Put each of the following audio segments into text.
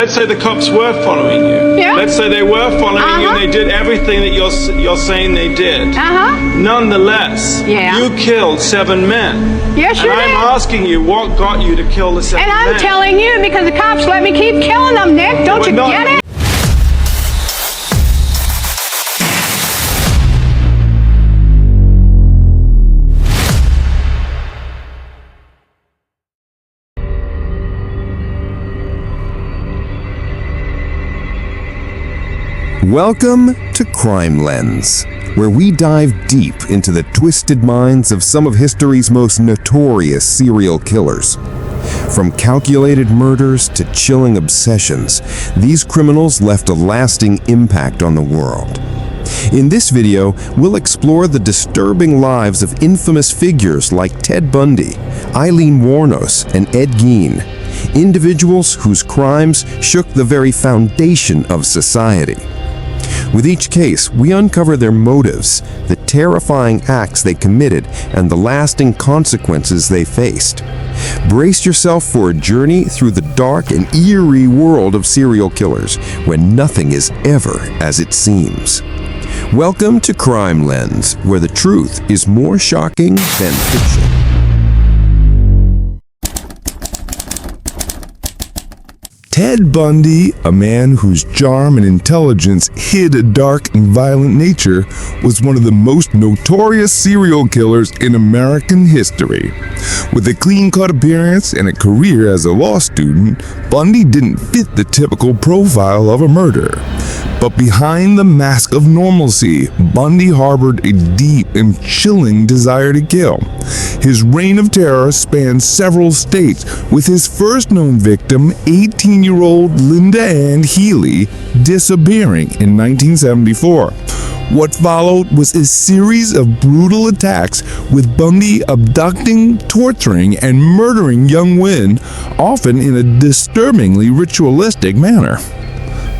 Let's say the cops were following you. Yeah. Let's say they were following you and they did everything that you're saying they did. Nonetheless, you killed 7 men. Yes, you did. And I'm asking you, what got you to kill the 7 men? And I'm telling you, because the cops let me keep killing them, Nick. Don't you get it? Welcome to Crime Lens, where we dive deep into the twisted minds of some of history's most notorious serial killers. From calculated murders to chilling obsessions, these criminals left a lasting impact on the world. In this video, we'll explore the disturbing lives of infamous figures like Ted Bundy, Aileen Wuornos, and Ed Gein, individuals whose crimes shook the very foundation of society. With each case, we uncover their motives, the terrifying acts they committed, and the lasting consequences they faced. Brace yourself for a journey through the dark and eerie world of serial killers, when nothing is ever as it seems. Welcome to Crime Lens, where the truth is more shocking than fiction. Ted Bundy, a man whose charm and intelligence hid a dark and violent nature, was one of the most notorious serial killers in American history. With a clean-cut appearance and a career as a law student, Bundy didn't fit the typical profile of a murderer. But behind the mask of normalcy, Bundy harbored a deep and chilling desire to kill. His reign of terror spanned several states, with his first known victim, 18-year-old Linda Ann Healy, disappearing in 1974. What followed was a series of brutal attacks, with Bundy abducting, torturing, and murdering young women, often in a disturbingly ritualistic manner.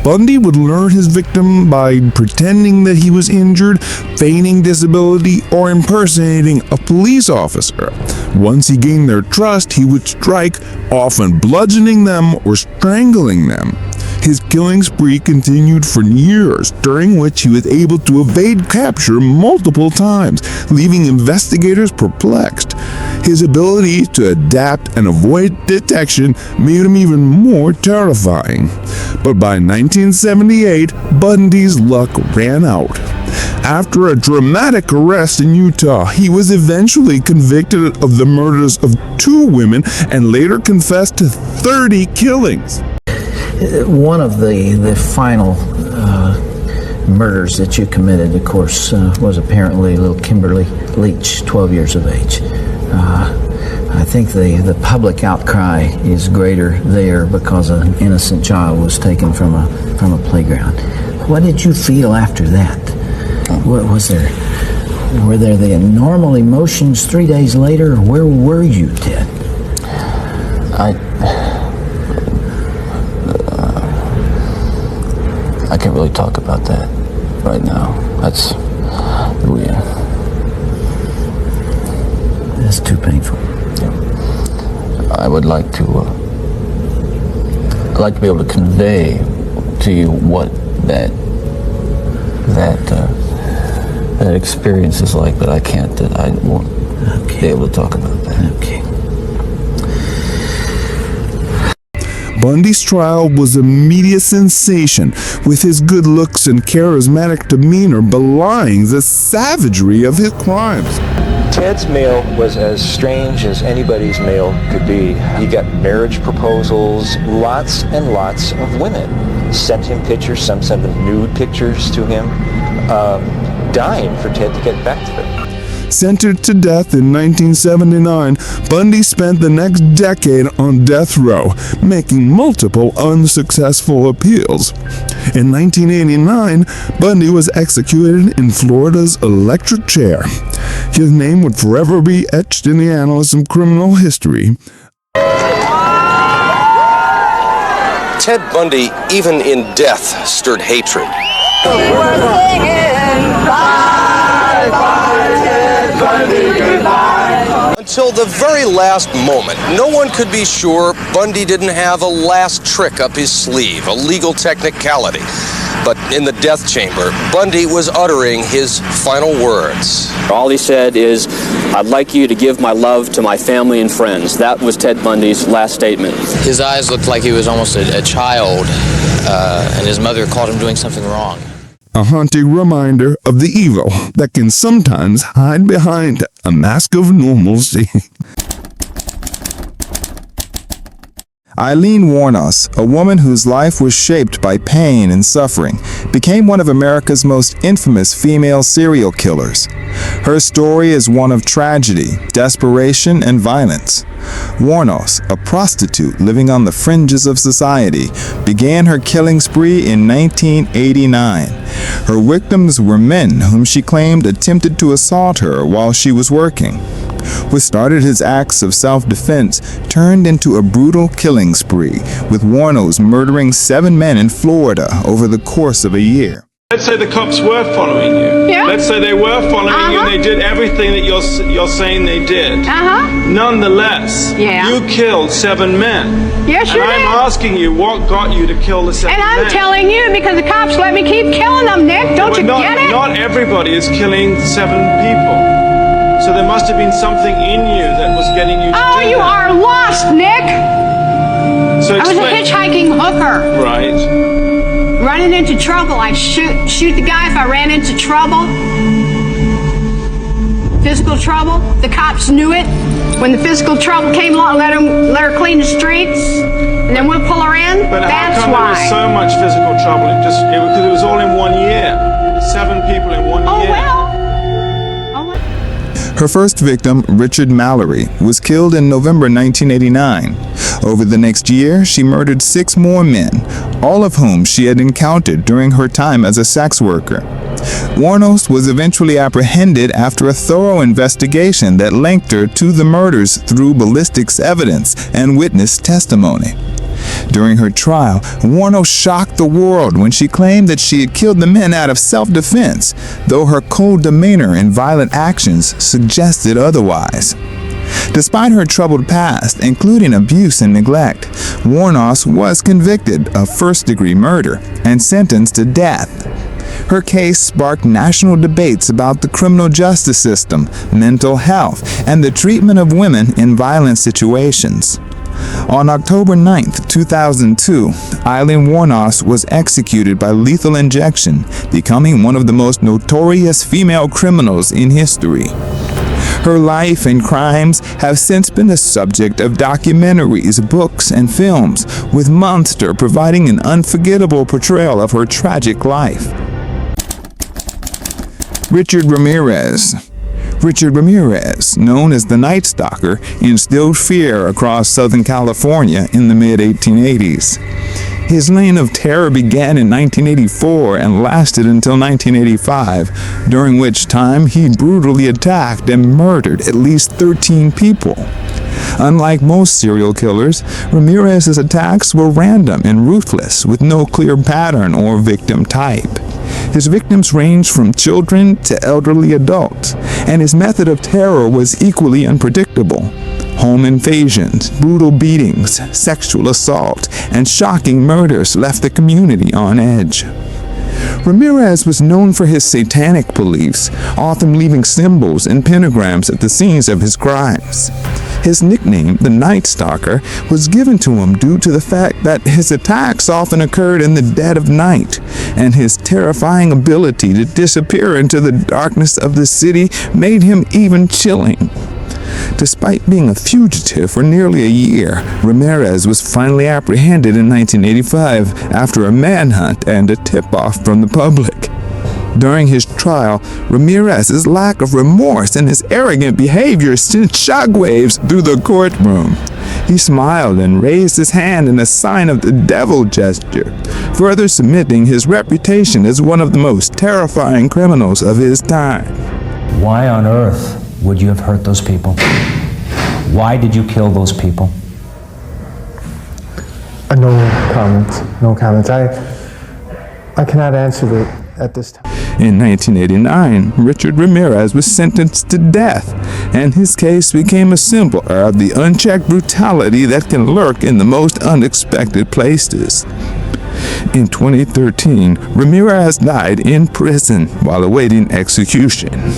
Bundy would lure his victim by pretending that he was injured, feigning disability, or impersonating a police officer. Once he gained their trust, he would strike, often bludgeoning them or strangling them. His killing spree continued for years, during which he was able to evade capture multiple times, leaving investigators perplexed. His ability to adapt and avoid detection made him even more terrifying. But by 1978, Bundy's luck ran out. After a dramatic arrest in Utah, he was eventually convicted of the murders of 2 women and later confessed to 30 killings. One of the final murders that you committed, of course, was apparently little Kimberly Leach, 12 years of age. I think the public outcry is greater there because an innocent child was taken from a playground. What did you feel after that? What was there? Were there the normal emotions 3 days later? Where were you, Ted? I can't really talk about that right now. That's too painful. Yeah. I would like to. I'd like to be able to convey to you what that experience is like, but I can't. I won't be able to talk about that. Okay. Bundy's trial was a media sensation, with his good looks and charismatic demeanor belying the savagery of his crimes. Ted's mail was as strange as anybody's mail could be. He got marriage proposals, lots and lots of women sent him pictures, some sent them nude pictures to him, dying for Ted to get back to them. Sentenced to death in 1979, Bundy spent the next decade on death row, making multiple unsuccessful appeals. In 1989, Bundy was executed in Florida's electric chair. His name would forever be etched in the annals of criminal history. Ted Bundy, even in death, stirred hatred. Until the very last moment, no one could be sure Bundy didn't have a last trick up his sleeve, a legal technicality. But in the death chamber, Bundy was uttering his final words. All he said is, "I'd like you to give my love to my family and friends." That was Ted Bundy's last statement. His eyes looked like he was almost a child, and his mother caught him doing something wrong. A haunting reminder of the evil that can sometimes hide behind a mask of normalcy. Aileen Wuornos, a woman whose life was shaped by pain and suffering, became one of America's most infamous female serial killers. Her story is one of tragedy, desperation, and violence. Wuornos, a prostitute living on the fringes of society, began her killing spree in 1989. Her victims were men whom she claimed attempted to assault her while she was working. What started as acts of self-defense turned into a brutal killing spree, with Wuornos murdering 7 men in Florida over the course of a year. Let's say the cops were following you. Yeah. Let's say they were following you and they did everything that you're saying they did. Nonetheless, you killed 7 men. Yes, you did. And I'm asking you, what got you to kill the 7 men? And I'm telling you, because the cops let me keep killing them, Nick. Don't you get it? Not everybody is killing 7 people. So there must have been something in you that was getting you to do that. Oh, you are lost, Nick. So I was a hitchhiking hooker. Right. Running into trouble, I shoot the guy if I ran into trouble. Physical trouble. The cops knew it. When the physical trouble came along, let her clean the streets, and then we'll pull her in. But that's how come why. there was so much physical trouble? Because it was all in 1 year. 7 people in 1 year. Well. Her first victim, Richard Mallory, was killed in November 1989. Over the next year, she murdered 6 more men, all of whom she had encountered during her time as a sex worker. Wuornos was eventually apprehended after a thorough investigation that linked her to the murders through ballistics evidence and witness testimony. During her trial, Wuornos shocked the world when she claimed that she had killed the men out of self-defense, though her cold demeanor and violent actions suggested otherwise. Despite her troubled past, including abuse and neglect, Wuornos was convicted of first-degree murder and sentenced to death. Her case sparked national debates about the criminal justice system, mental health, and the treatment of women in violent situations. On October 9, 2002, Aileen Wuornos was executed by lethal injection, becoming one of the most notorious female criminals in history. Her life and crimes have since been the subject of documentaries, books, and films, with Monster providing an unforgettable portrayal of her tragic life. Richard Ramirez. Richard Ramirez, known as the Night Stalker, instilled fear across Southern California in the mid-1880s. His reign of terror began in 1984 and lasted until 1985, during which time he brutally attacked and murdered at least 13 people. Unlike most serial killers, Ramirez's attacks were random and ruthless, with no clear pattern or victim type. His victims ranged from children to elderly adults, and his method of terror was equally unpredictable. Home invasions, brutal beatings, sexual assault, and shocking murders left the community on edge. Ramirez was known for his satanic beliefs, often leaving symbols and pentagrams at the scenes of his crimes. His nickname, the Night Stalker, was given to him due to the fact that his attacks often occurred in the dead of night, and his terrifying ability to disappear into the darkness of the city made him even chilling. Despite being a fugitive for nearly a year, Ramirez was finally apprehended in 1985 after a manhunt and a tip-off from the public. During his trial, Ramirez's lack of remorse and his arrogant behavior sent shockwaves through the courtroom. He smiled and raised his hand in a sign of the devil gesture, further cementing his reputation as one of the most terrifying criminals of his time. Why on earth would you have hurt those people? Why did you kill those people? No comments. No comments. I cannot answer that at this time. In 1989, Richard Ramirez was sentenced to death, and his case became a symbol of the unchecked brutality that can lurk in the most unexpected places. In 2013, Ramirez died in prison while awaiting execution.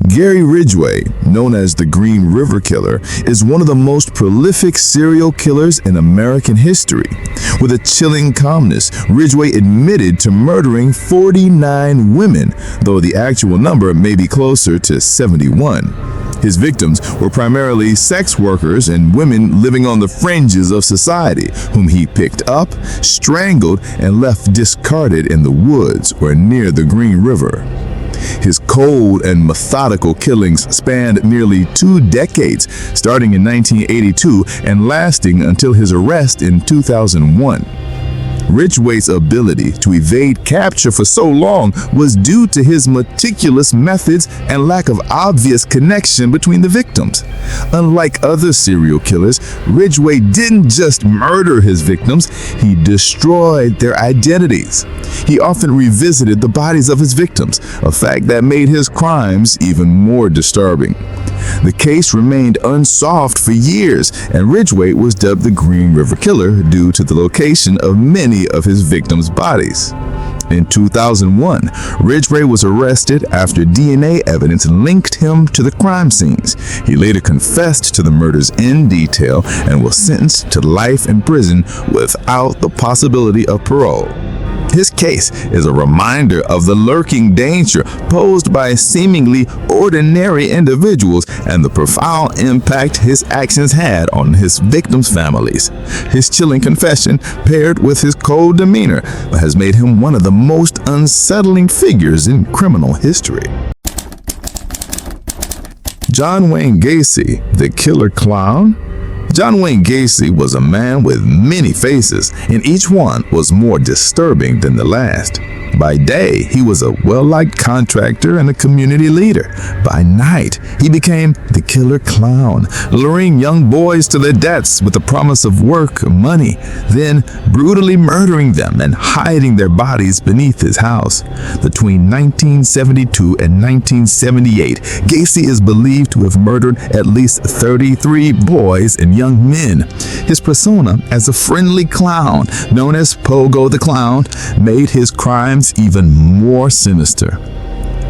Gary Ridgway, known as the Green River Killer, is one of the most prolific serial killers in American history. With a chilling calmness, Ridgway admitted to murdering 49 women, though the actual number may be closer to 71. His victims were primarily sex workers and women living on the fringes of society, whom he picked up, strangled, and left discarded in the woods or near the Green River. His cold and methodical killings spanned nearly 2 decades, starting in 1982 and lasting until his arrest in 2001. Ridgway's ability to evade capture for so long was due to his meticulous methods and lack of obvious connection between the victims. Unlike other serial killers, Ridgway didn't just murder his victims, he destroyed their identities. He often revisited the bodies of his victims, a fact that made his crimes even more disturbing. The case remained unsolved for years, and Ridgway was dubbed the Green River Killer due to the location of many of his victims' bodies. In 2001, Ridgway was arrested after DNA evidence linked him to the crime scenes. He later confessed to the murders in detail and was sentenced to life in prison without the possibility of parole. His case is a reminder of the lurking danger posed by seemingly ordinary individuals and the profound impact his actions had on his victims' families. His chilling confession, paired with his cold demeanor, has made him one of the most unsettling figures in criminal history. John Wayne Gacy, the killer clown? John Wayne Gacy was a man with many faces, and each one was more disturbing than the last. By day, he was a well-liked contractor and a community leader. By night, he became the killer clown, luring young boys to their deaths with the promise of work or money, then brutally murdering them and hiding their bodies beneath his house. Between 1972 and 1978, Gacy is believed to have murdered at least 33 boys and young men. His persona as a friendly clown, known as Pogo the Clown, made his crimes even more sinister.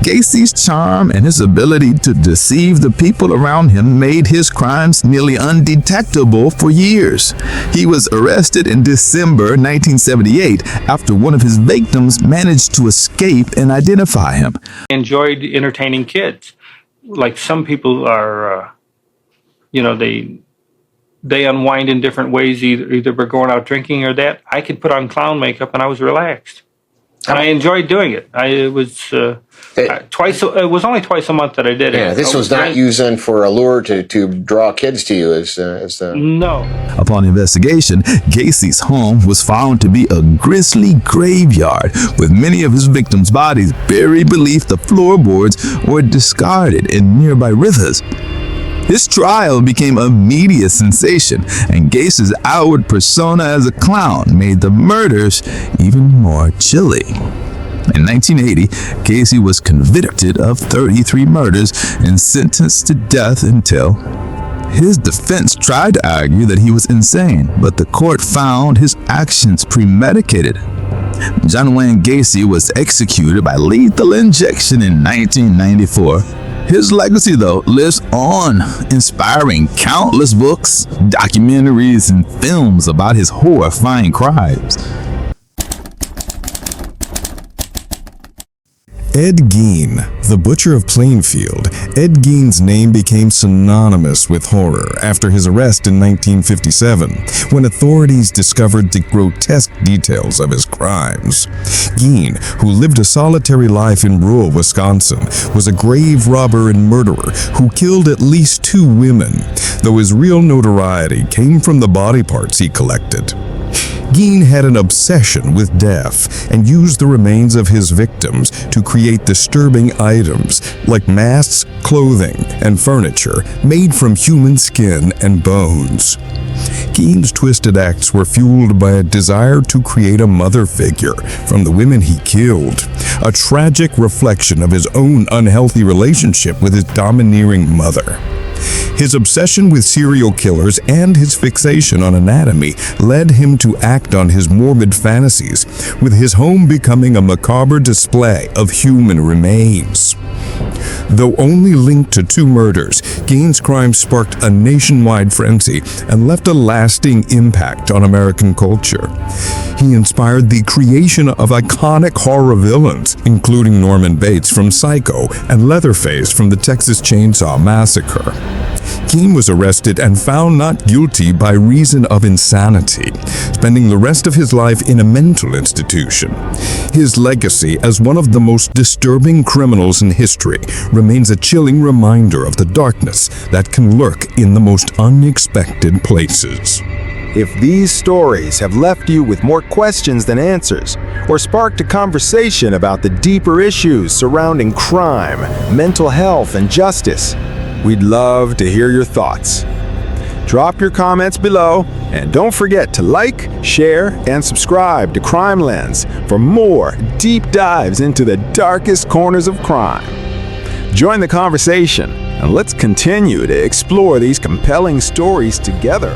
Gacy's charm and his ability to deceive the people around him made his crimes nearly undetectable for years. He was arrested in December 1978 after one of his victims managed to escape and identify him. I enjoyed entertaining kids. Like some people are, they unwind in different ways, either we're going out drinking or that. I could put on clown makeup and I was relaxed. And I enjoyed doing it. It was only twice a month that I did it. Yeah, this was not used then for a lure to draw kids to you No. Upon investigation, Gacy's home was found to be a grisly graveyard with many of his victims' bodies buried beneath the floorboards or discarded in nearby rivers. His trial became a media sensation, and Gacy's outward persona as a clown made the murders even more chilling. In 1980, Gacy was convicted of 33 murders and sentenced to death until his defense tried to argue that he was insane, but the court found his actions premeditated. John Wayne Gacy was executed by lethal injection in 1994. His legacy, though, lives on, inspiring countless books, documentaries, and films about his horrifying crimes. Ed Gein, the butcher of Plainfield. Ed Gein's name became synonymous with horror after his arrest in 1957, when authorities discovered the grotesque details of his crimes. Gein, who lived a solitary life in rural Wisconsin, was a grave robber and murderer who killed at least 2 women, though his real notoriety came from the body parts he collected. Gein had an obsession with death and used the remains of his victims to create disturbing items like masks, clothing, and furniture made from human skin and bones. Gein's twisted acts were fueled by a desire to create a mother figure from the women he killed, a tragic reflection of his own unhealthy relationship with his domineering mother. His obsession with serial killers and his fixation on anatomy led him to act on his morbid fantasies, with his home becoming a macabre display of human remains. Though only linked to 2 murders, Gein's crime sparked a nationwide frenzy and left a lasting impact on American culture. He inspired the creation of iconic horror villains, including Norman Bates from Psycho and Leatherface from the Texas Chainsaw Massacre. Gein was arrested and found not guilty by reason of insanity, spending the rest of his life in a mental institution. His legacy as one of the most disturbing criminals in history remains a chilling reminder of the darkness that can lurk in the most unexpected places. If these stories have left you with more questions than answers, or sparked a conversation about the deeper issues surrounding crime, mental health, and justice, we'd love to hear your thoughts. Drop your comments below, and don't forget to like, share, and subscribe to Crime Lens for more deep dives into the darkest corners of crime. Join the conversation, and let's continue to explore these compelling stories together.